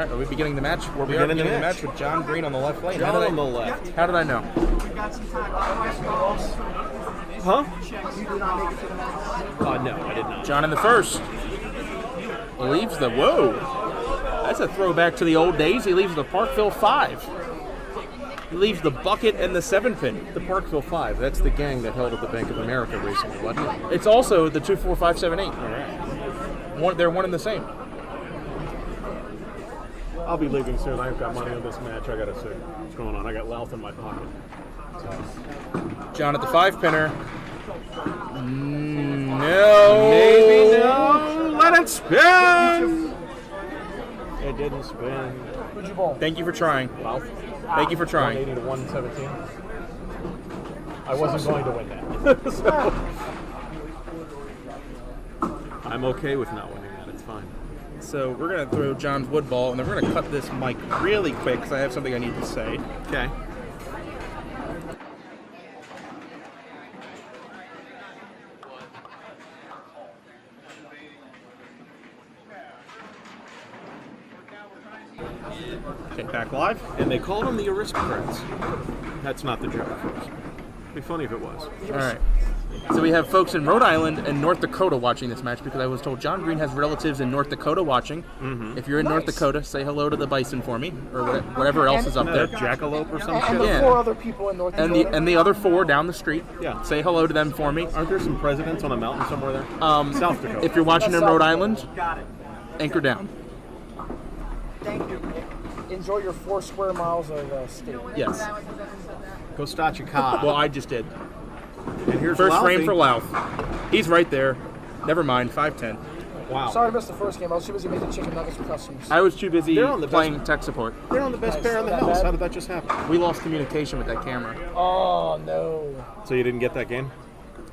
right, are we beginning the match? We're beginning the match with John Green on the left lane. John on the left. How did I know? Huh? No, I did not. John in the first. Leaves the... Whoa. That's a throwback to the old days. He leaves the Parkville 5. He leaves the bucket and the 7-pin. The Parkville 5. That's the gang that held at the Bank of America recently, wasn't it? It's also the 2, 4, 5, 7, 8. All right. They're one and the same. I'll be leaving soon. I've got money on this match. I got to see what's going on. I got Louth in my pocket. So. John at the 5-pinner. No. Maybe no. Let it spin. It didn't spin. Who'd you bowl? Thank you for trying. Louth. Thank you for trying. 180 to 117. I wasn't going to win that. So. I'm okay with not winning that. It's fine. So we're going to throw John's wood ball, and then we're going to cut this mic really quick because I have something I need to say. Okay. Okay, back live. And they called them the aristocrats. That's not the joke, folks. It'd be funny if it was. All right. So we have folks in Rhode Island and North Dakota watching this match because I was told John Green has relatives in North Dakota watching. Mm-hmm. If you're in North Dakota, say hello to the bison for me, or whatever else is up there. Jackalope or some And shit. the 4 other people in North Dakota. And the other 4 down the street. Yeah. Say hello to them for me. Aren't there some presidents on a mountain somewhere there? South Dakota. If you're watching in South Rhode Dakota. Island, anchor down. Thank you. Enjoy your 4 square miles of state. Yes. Go start your car. Well, I just did. And here's First Louthy. frame for Louth. He's right there. Never mind, 5'10". Wow. Sorry I missed the first game. I was too busy making chicken nuggets for customers. I was too busy They're on the playing tech support. They're on the best pair in the That house. bad? How did that just happen? We lost communication with that camera. Oh, no. So you didn't get that game?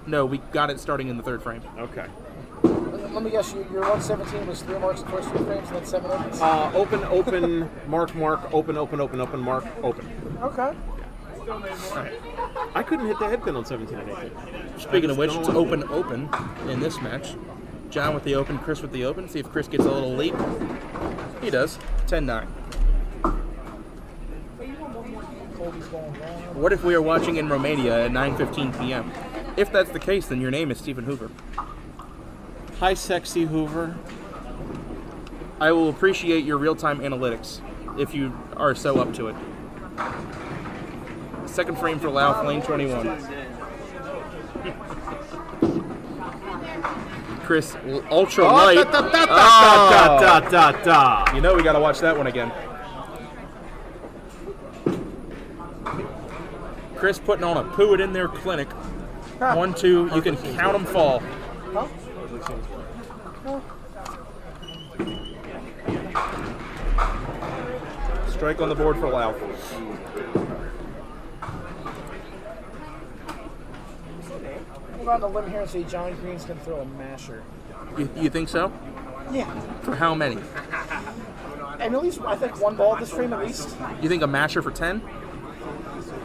No, we got it starting in the 3rd frame. Okay. Let me guess, your 117 was 3 marks in the first 3 frames and then 7 opens? Open, mark, open, mark, open. Okay. I couldn't hit the head pin on 17 and 18. Speaking of which, it's open in this match. John with the open, Chris with the open. See if Chris gets a little leap. He does. 10-9. What if we are watching in Romania at 9:15 p.m.? If that's the case, then your name is Stephen Hoover. Hi, sexy Hoover. I will appreciate your real-time analytics if you are so up to it. 2nd frame for Louth, lane 21. Chris, ultra light. You know we got to watch that one again. Chris putting on a poo it in their clinic. 1, 2, you can count them fall. Huh? Strike on the board for Louth. We'll go on the limb here and say John Green's going to throw a masher. You think so? Yeah. For how many? And at least, I think 1 ball this frame at least. You think a masher for 10?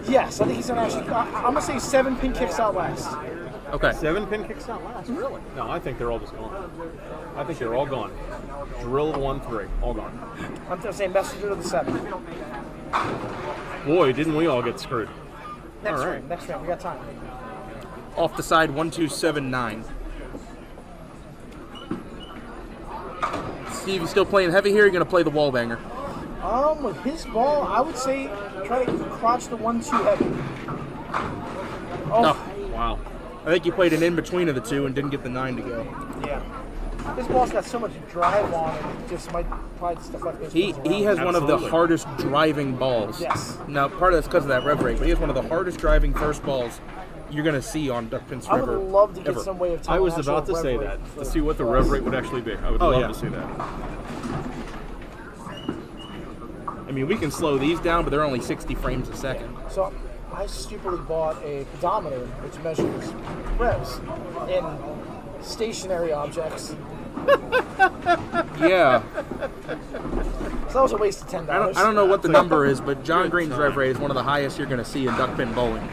Yes, I think he's going to actually, I'm going to say 7 pin kicks out last. Okay. 7 pin kicks out last? Really? No, I think they're all just gone. I think they're all gone. Drill 1-3, all gone. I'm going to say messenger to the 7. Boy, didn't we all get screwed. Next all right. frame, next frame, we got time. Off the side, 1, 2, 7, 9. Steve, you still playing heavy here? Or you going to play the wall banger? With his ball, I would say try to crotch the 1-2 heavy. Oh, wow. I think you played an in-between of the 2 and didn't get the 9 to go. Yeah. His ball's got so much drive on it, it just might probably stuff like this. He has one of the hardest driving balls. Yes. Now, part of that's because of that rev rate, but he has one of the hardest driving first balls you're going to see on Duck Pins I River. would love to get ever. some way of telling I was actual about to rev say rate that, for- to see what the for rev us. rate would actually be. I would Oh, love yeah. to see that. I mean, we can slow these down, but they're only 60 frames a second. So I stupidly bought a pedometer which measures revs in stationary objects. Yeah. So that was a waste of $10. I don't know what the number is, but John Green's rev rate is one of the highest you're going to see in duck pin bowling.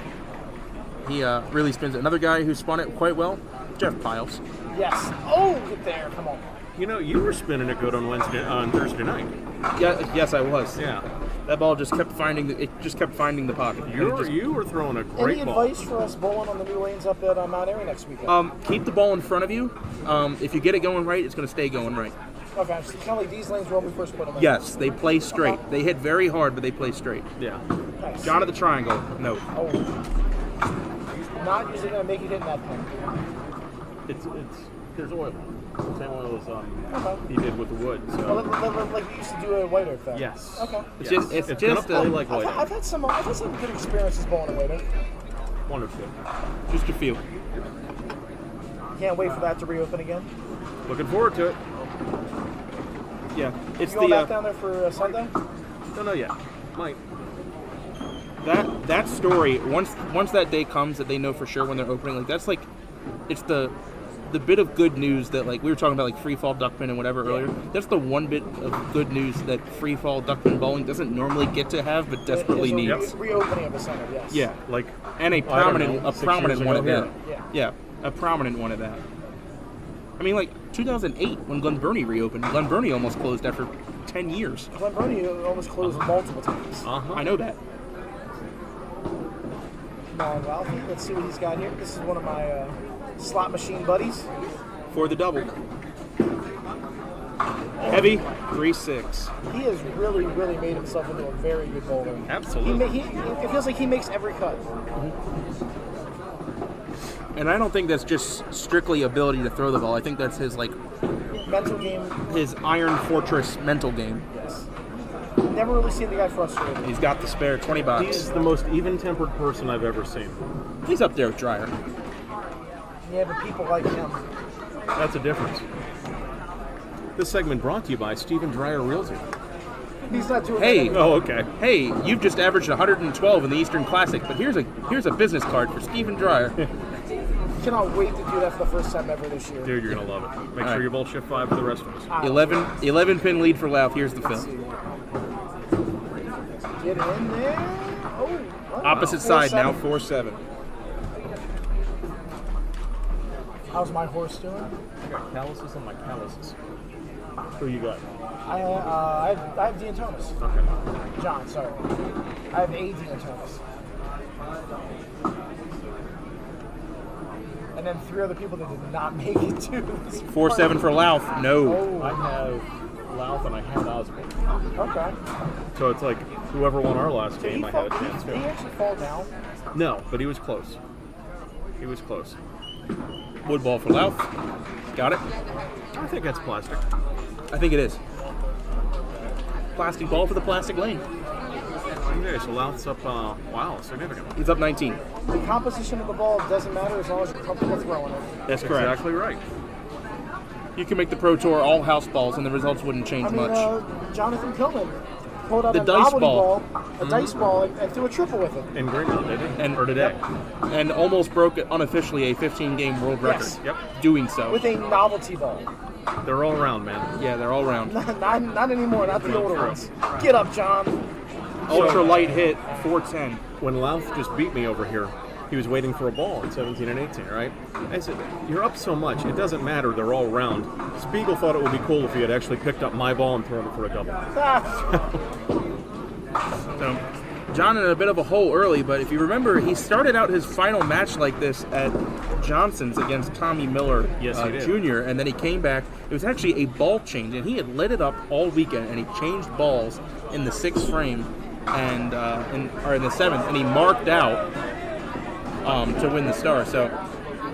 He really spins it. Another guy who spun it quite well, Jeff Piles. Yes. Oh, get there. Come on. You know, you were spinning it good on Thursday night. Yeah, yes, I was. Yeah. That ball just kept finding the pocket. You were throwing a great Any ball. advice for us bowling on the new lanes up at Mount Airy next weekend? Keep the ball in front of you. If you get it going right, it's going to stay going right. Okay, so kind of like these lanes were when we first put them in. Yes, they play straight. They hit very hard, but they play straight. Yeah. Nice. John of the Triangle, no. Oh. Not usually going to make it hit in that pin. There's oil. Same oil as Okay. he did with the wood. So. Well, like we used to do a white earth thing. Yes. Okay. It's Yes. just It's gonna play like white. I've had some good experiences bowling a white earth. One or two. Just a few. Can't wait for that to reopen again. Looking forward to it. Yeah, it's You going back down there for Sunday? Don't know yet. Might. that story. Once that day comes, that they know for sure when they're opening. Like that's like, it's the bit of good news that like we were talking about like free fall duckpin and whatever earlier. That's the one bit of good news that free fall duckpin bowling doesn't normally get to have, but desperately needs. Reopening of a center, yes. Yeah, Like, and a prominent 6 prominent years one ago at that. here. Yeah. Yeah, a prominent one at that. I mean, like 2008 when Glen Burnie reopened. Glen Burnie almost closed after 10 years. Glen Burnie almost closed multiple times. Uh-huh. I know that. Well, let's see what he's got here. This is one of my slot machine buddies. For the double. Heavy 3-6. He has really, really made himself into a very good bowler. Absolutely. It feels like he makes every cut. And I don't think that's just strictly ability to throw the ball. I think that's his like Mental game, his Iron Fortress mental game. yes. Never really seen the guy frustrated. He's got the spare 20 bucks. He's the most even-tempered person I've ever seen. He's up there with Dreyer. Yeah, but people like him. That's a difference. This segment brought to you by Stephen Dreyer Realty. He's not doing Hey. that. Oh, okay. Hey, you've just averaged 112 in the Eastern Classic, but here's a business card for Stephen Dreyer. Cannot wait to do that for the first time ever this year. Dude, you're going to love it. Make All sure right. you both shift 5 for the rest of us. 11 pin lead for Louth. Here's the Let's fill. see. Get in there. Oh, what? Opposite side now 4-7. How's my horse doing? I got calluses on my calluses. Who you got? I have Dean Thomas. Okay. John, sorry. I have a Dean Thomas. And then 3 other people that did not make it to this 4-7 for Louth. No. Oh, I have Louth and I had Osborne. okay. So it's like whoever won our last Did game, he, I had a chance did he to. actually fall down? No, but he was close. He was close. Wood ball for Louth. Got it. I think that's plastic. I think it is. Plastic ball for the plastic lane. Okay, so Louth's up, wow, significant. He's up 19. The composition of the ball doesn't matter as long as you're comfortable throwing it. That's correct. Exactly right. You can make the Pro Tour all house balls and the results wouldn't change I mean, much. Jonathan Pillman pulled out The a dice novelty ball. a dice ball, and threw a triple with it. In Greenville, did he? And- or today? And almost broke unofficially a 15-game world record. Yes. Yep. Doing so. With a novelty ball. They're all around, man. Yeah, they're all round. Not anymore, not the older ones. Get up, John. Ultra light hit, 410. When Louth just beat me over here, he was waiting for a ball in 17 and 18, right? I said, you're up so much, it doesn't matter, they're all round. Spiegel thought it would be cool if he had actually picked up my ball and thrown it for a double. So, John in a bit of a hole early, but if you remember, he started out his final match like this at Johnson's against Tommy Miller Yes, he did. Jr., and then he came back. It was actually a ball change, and he had lit it up all weekend, and he changed balls in the 6th frame and in the 7th, and he marked out to win the star. So,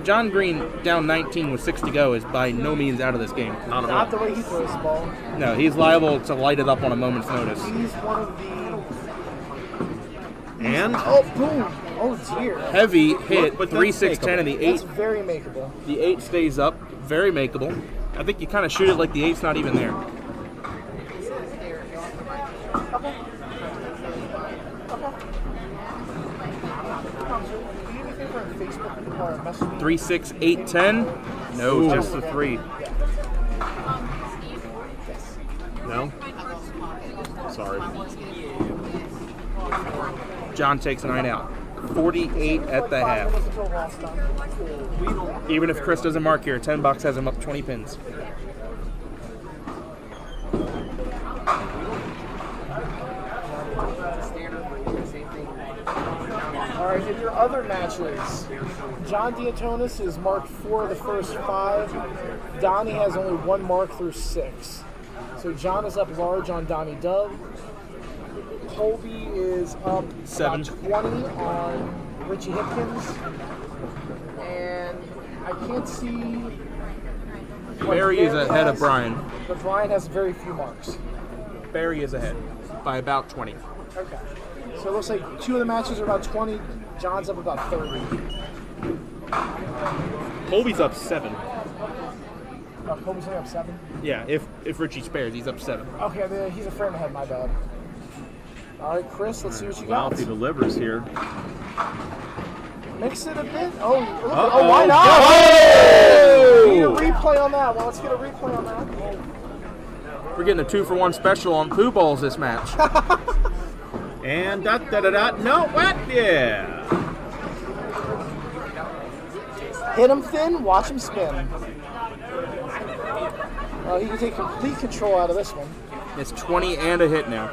John Green down 19 with 6 to go is by no means out of this game. Not at Not all. the way he throws the ball. No, he's liable to light it up on a moment's notice. He's one of the... And Oh, boom. Oh, dear. Heavy hit, But that's 3-6-10, and the 8 That's very makeable. The 8 stays up, very makeable. I think you kind of shoot it like the 8's not even there. Okay. 3, 6, 8, 10. No, Ooh. just the 3. no? Sorry. John takes 9 out. 48 at the half. Even if Chris doesn't mark here, $10 has him up 20 pins. All right, in your other matches, John D'Antonis is marked 4 of the first 5. Donnie has only 1 mark through 6. So John is up large on Donnie Dove. Colby is up 7. about 20 on Richie Hipkins. And I can't see what Barry is Barry ahead of has, Brian. But Brian has very few marks. Barry is ahead by about 20. Okay. So it looks like 2 of the matches are about 20. John's up about 30. Colby's up 7. Colby's only up 7? Yeah, if Richie spares, he's up 7. Okay, then he's a frame ahead, my bad. All right, Chris, let's see what you Well, got. if he delivers here. Mix it a bit. Oh, why not? Oh! We need a replay on that one. Let's get a replay on that. We're getting a 2-for-1 special on poo balls this match. And no, what? Yeah. Hit him thin, watch him spin. He can take complete control out of this one. It's 20 and a hit now.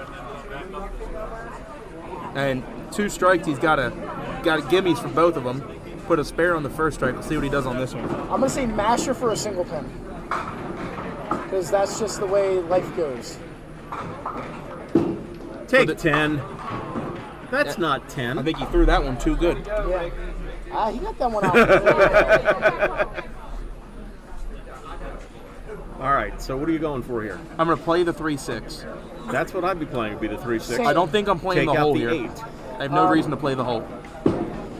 And 2 strikes, he's got gimmies for both of them. Put a spare on the first strike. Let's see what he does on this one. I'm going to say masher for a single pin. Because that's just the way life goes. Take 10. That's not 10. I think he threw that one too good. Yeah. He got that one out. All right, so what are you going for here? I'm going to play the 3-6. That's what I'd be playing, would be the 3-6. Same. I don't think I'm playing Take the out hole the here. 8. I have no reason to play the hole.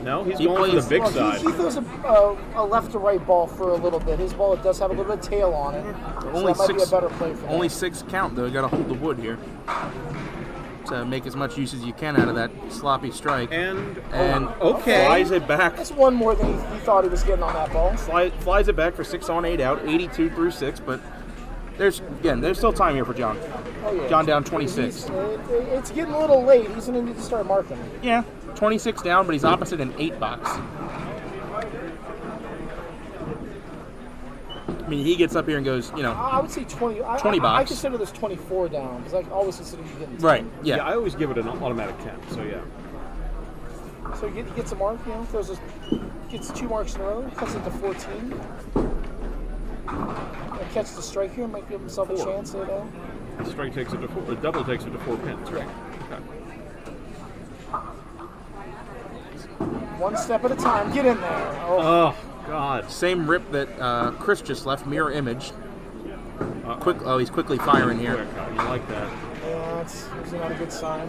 No, he's He going for plays- the big Well, side. he throws a left to right ball for a little bit. His ball does have a little bit of tail on it. So Only that might be 6 a better play for him. Only 6 count though. You got to hold the wood here. To make as much use as you can out of that sloppy strike. And okay. Flies it back. That's one more than he thought he was getting on that ball. Flies it back for 6 on 8 out, 82 through 6. But there's still time here for John. Oh, yeah. John down 26. It's getting a little late. He's going to need to start marking. Yeah, 26 down, but he's opposite an 8 box. I mean, he gets up here and goes, I would say 20. 20 I box. consider this 24 down because I always consider you getting 10. Right, yeah, yeah. I always give it an automatic 10, so yeah. So he gets a mark, gets 2 marks in a row, cuts it to 14. And catch the strike here, might give himself a 4. chance, The strike takes it to 4. The double takes it to 4 pins, right? Okay. One step at a time. Get in there. Oh, God. Same rip that Chris just left, mirror image. He's quickly firing here. You like that. Yeah, it's usually not a good sign.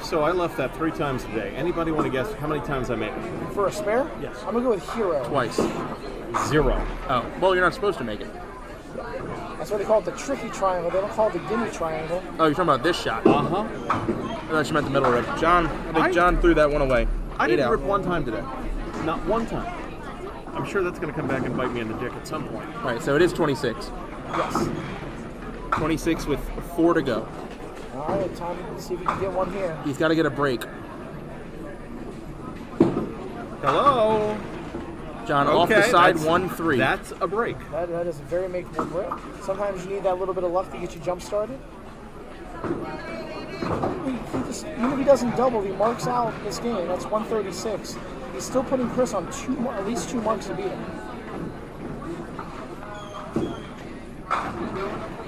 So I left that 3 times today. Anybody want to guess how many times I made it? For a spare? Yes. I'm going to go with hero. Twice. 0. Oh, well, you're not supposed to make it. That's why they call it the tricky triangle. They don't call it the gimme triangle. Oh, you're talking about this shot. Uh-huh. I thought you meant the middle rip. I think John threw that one away. I 8 didn't out. rip one time today. Not one time. I'm sure that's going to come back and bite me in the dick at some point. All right, so it is 26. Yes. 26 with 4 to go. All right, time to see if we can get one here. He's got to get a break. Hello? John, off the side, that's- 1-3. That's a break. That is a very makeable break. Sometimes you need that little bit of luck to get you jump started. Even if he doesn't double, he marks out this game. That's 136. He's still putting Chris on at least 2 marks to beat him.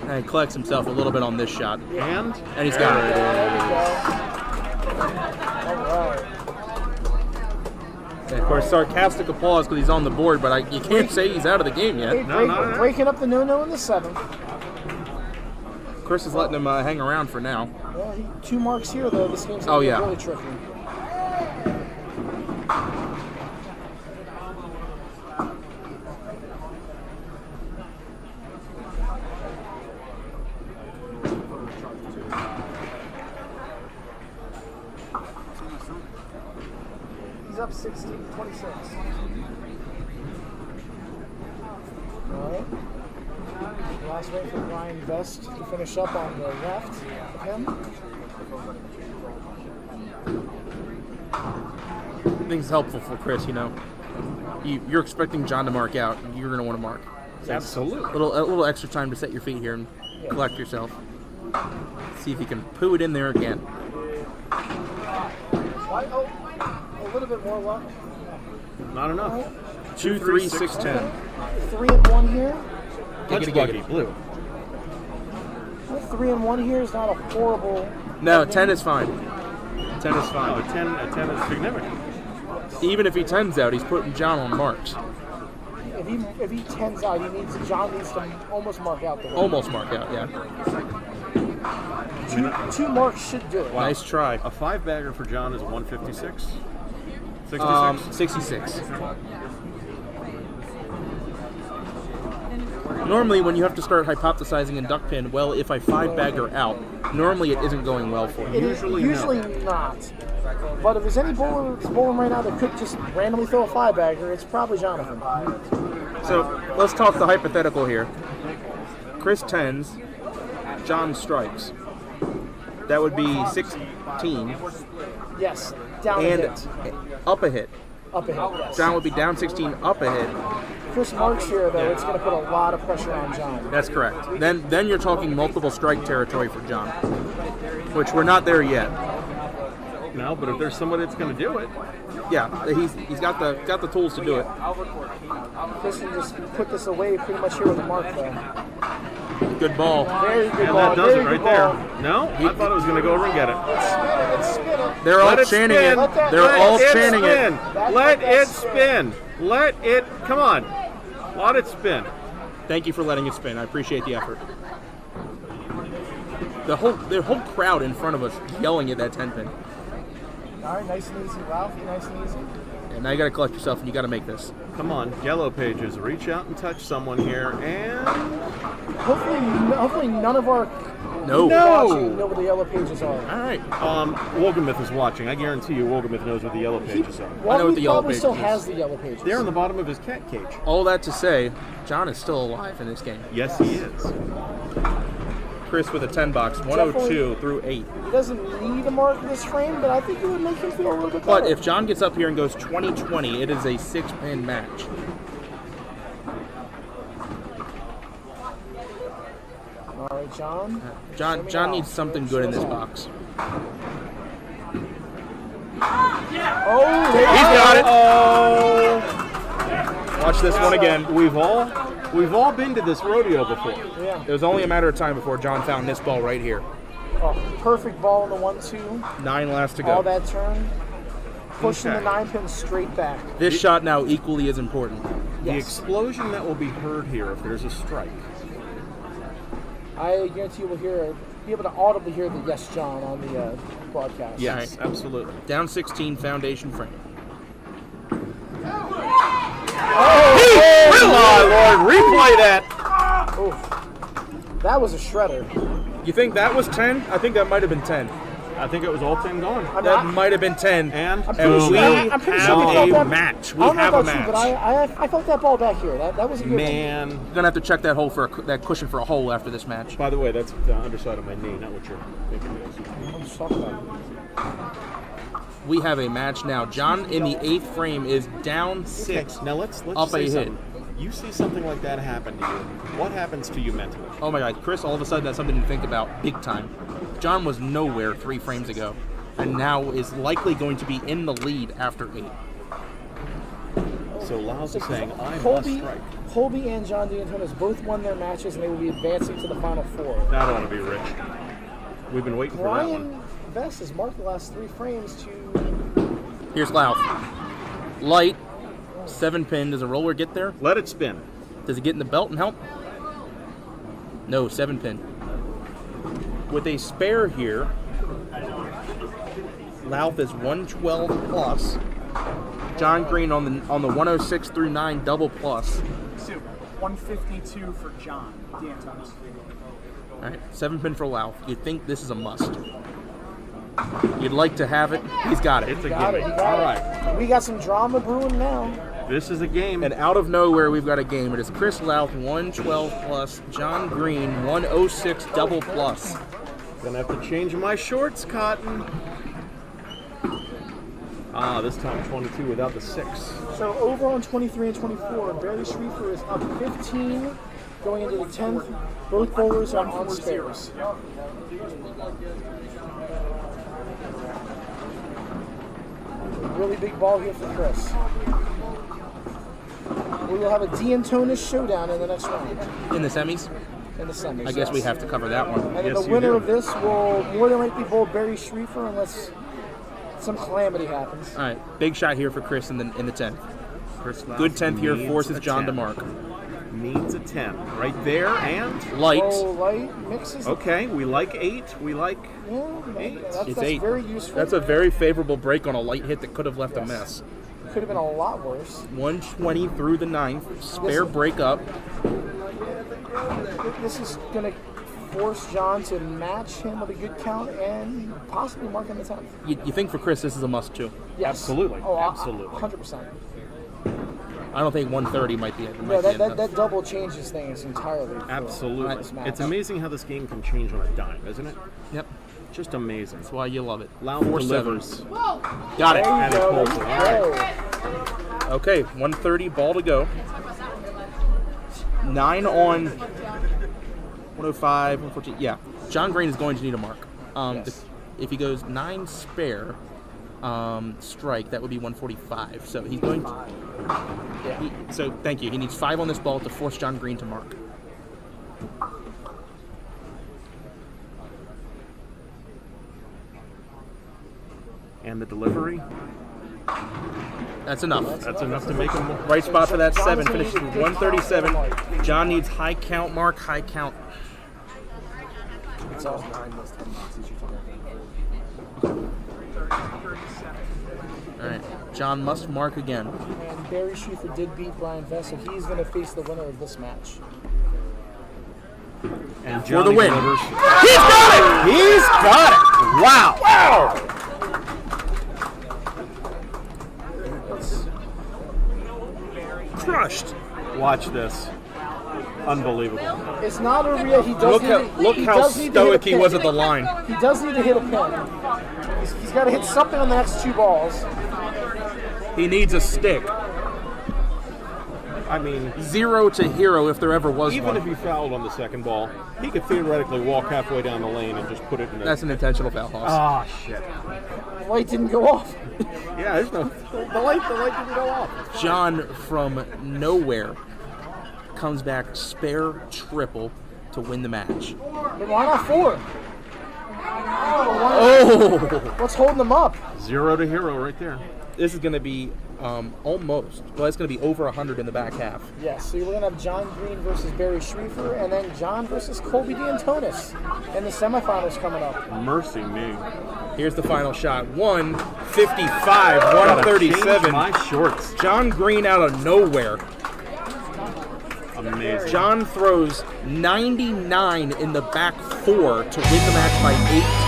And he collects himself a little bit on this shot. And And he's got it. There we go. All right. And of course, sarcastic applause because he's on the board, but you can't say he's out of the game Hey, yet. No. breaking up the no-no in the 7th. Chris is letting him hang around for now. Yeah, 2 marks here, though. This game's Oh, going to yeah. get really tricky. He's up 16, 26. All right. Last wait for Brian Vest to finish up on the left of him. I think it's helpful for Chris, You're expecting John to mark out. You're going to want to mark. absolutely. A little extra time to set your feet here and collect yourself. See if you can poo it in there again. A little bit more luck. Not enough. 2, 3, 6, 10. 3 and 1 here. That's Giggity, lucky. giggity. Blue. 3 and 1 here is not a horrible. No, 10 is fine. 10 is Oh, fine. a 10 is significant. Even if he 10s out, he's putting John on marks. If he 10s out, John needs to almost mark out the win. Almost mark out, yeah. Two marks should do it. Wow. Nice try. A 5-bagger for John is 156. 66. 66. Normally, when you have to start hypothesizing in duck pin, well, if I 5-bagger out, normally it isn't going well for you. Usually not. But if there's any bowler that's bowling right now that could just randomly throw a 5-bagger, it's probably Jonathan. So let's talk the hypothetical here. Chris 10s, John strikes. That would be 16 Yes, down a and hit. up a hit. Up a hit, yes. John would be down 16, up a hit. Chris marks here, though, it's going to put a lot of pressure on John. That's correct. Then you're talking multiple strike territory for John, which we're not there yet. No, but if there's somebody that's going to do it, Yeah, he's got the tools to do it. Chris can just put this away pretty much here with a mark, though. Good ball. Very good and ball. that does very it right good there. ball. No, I thought it was going to go over and get it. Let's spin it. They're all Let it chanting spin. it. They're all chanting spin. it. Let it spin. Let it. Come on. Let it spin. Thank you for letting it spin. I appreciate the effort. The whole crowd in front of us yelling at that 10 pin. All right, nice and easy, Ralph. Nice and easy. And now you got to collect yourself and you got to make this. Come on, Yellow Pages. Reach out and touch someone here, and Hopefully none of our No. watching know what the yellow pages are. All right. Wolgamith is watching. I guarantee you, Wolgamith knows what the Yellow Pages are. I know what the yellow probably pages still is. has the yellow pages. They're on the bottom of his cat cage. All that to say, John is still alive in this game. Yes, he is. Chris with a 10 box, 102 through 8. He doesn't need a mark in this frame, but I think it would make him feel a little bit better. But if John gets up here and goes 20-20, it is a 6-pin match. All right, John. John needs something good in this box. Oh, He's got it. Oh, Watch this one again. we've all been to this rodeo before. Yeah. It was only a matter of time before John found this ball right here. Oh, perfect ball in the 1-2. 9 last to All go. that turn. Pushing Okay. the 9-pin straight back. This shot now equally as important. The Yes. explosion that will be heard here if there's a strike. I guarantee you will be able to audibly hear the "Yes, John" on the broadcast. Yes, absolutely. Down 16, foundation frame. Oh, my Lord, replay that. Oof. That was a shredder. You think that was 10? I think that might have been 10. I think it was all 10 gone. That might have been 10. And I'm pretty sure- we I'm pretty sure we have felt a that- match. I We don't know have a about you, but match. I felt that ball back here. That was a good one. Man. You're gonna have to check that hole for that cushion for a hole after this match. By the way, that's the underside of my knee, not what you're thinking it is. I'm just talking about it. We have a match now. John in the 8th frame is down 6. Now let's Up say a hit. something. You see something like that happen to you. What happens to you mentally? Oh my God, Chris! All of a sudden, that's something to think about, big time. John was nowhere 3 frames ago, and now is likely going to be in the lead after 8. So Lyles is saying, I must Colby, strike. Colby and John D'Antonis both won their matches, and they will be advancing to the Final Four. That ought to be rich. We've been waiting for that one. Brian Vest has marked the last 3 frames to Here's Louth. Light, 7-pin. Does a roller get there? Let it spin. Does it get in the belt and help? No, 7-pin. With a spare here, Louth is 112 plus. John Green on the 106 through 9 double plus. 152 for John D'Antonis. All right, 7-pin for Louth. You'd think this is a must. You'd like to have it. He's got it. It's a got it. game. He got All it. right. We got some drama brewing now. This is a game. And out of nowhere, we've got a game. It is Chris Louth, 112 plus. John Green, 106 double plus. Gonna have to change my shorts, Cotton. Ah, this time 22 without the 6. So over on 23 and 24, Barry Schrieffer is up 15 going into the 10th. Both bowlers are on spares. really big ball here for Chris. We will have a D'Antonis showdown in the next round, In the semis? in the semis. I guess we have to cover that one. And then Yes, the you winner do. of this will more than likely bowl Barry Schrieffer unless some calamity happens. All right, big shot here for Chris in the 10th. Chris Louth Good 10th here, needs forces a John 10. to mark. Needs a 10. Right there, and... Light. Oh, light mixes. Okay, we like 8. We like... Yeah, Eight. that's It's 8. very useful. That's a very favorable break on a light hit that could have left a mess. Could have been a lot worse. 120 through the 9th. Spare Listen. break up. This is going to force John to match him with a good count and possibly mark him the 10th. You think for Chris this is a must too? Yes. Absolutely. Oh, Absolutely. 100%. I don't think 130 might be it. No, that double changes things entirely. for Absolutely. this match. It's amazing how this game can change on a dime, isn't it? Yep. Just amazing. That's why you love it. Louth 4-7. delivers. Got it. There you And it go. pulls There it. you go. Okay, 130 ball to go. 9 on 105, 114. Yeah, John Green is going to need a mark. Yes. If he goes 9 spare strike, that would be 145. So he's going to. So thank you. He needs 5 on this ball to force John Green to mark. And the delivery. That's enough. That's enough to make him... Right spot for that John 7. is gonna Finishes need a with good 137. count and a mark. John needs high count mark, high count. It's all. All right. John must mark again. And Barry Schrieffer did beat Brian Vess, so he's going to face the winner of this match. And For Johnny the win. delivers. He's got it! He's got it! Wow! Wow! Crushed. Watch this. Unbelievable. It's not a real. He does Look he how does need to hit a stoic he pin. was at the line. He does need to hit a pin. He's got to hit something on the next 2 balls. He needs a stick. I mean, 0 to hero if there ever was even one. if he fouled on the second ball, he could theoretically walk halfway down the lane and just put it in the... That's an intentional foul, Hoss. Ah, shit. The light didn't go off. Yeah, there's no... The light didn't go off. John from nowhere comes back spare triple to win the match. But why not 4? Oh! What's holding them up? 0 to hero right there. This is going to be almost. Well, it's going to be over 100 in the back half. Yes, so we're going to have John Green versus Barry Schrieffer, and then John versus Colby D'Antonis in the semifinals coming up. Mercy me. Here's the final shot. 155, Gotta change 137. my shorts. John Green out of nowhere. Amazing. John throws 99 in the back 4 to win the match by 18.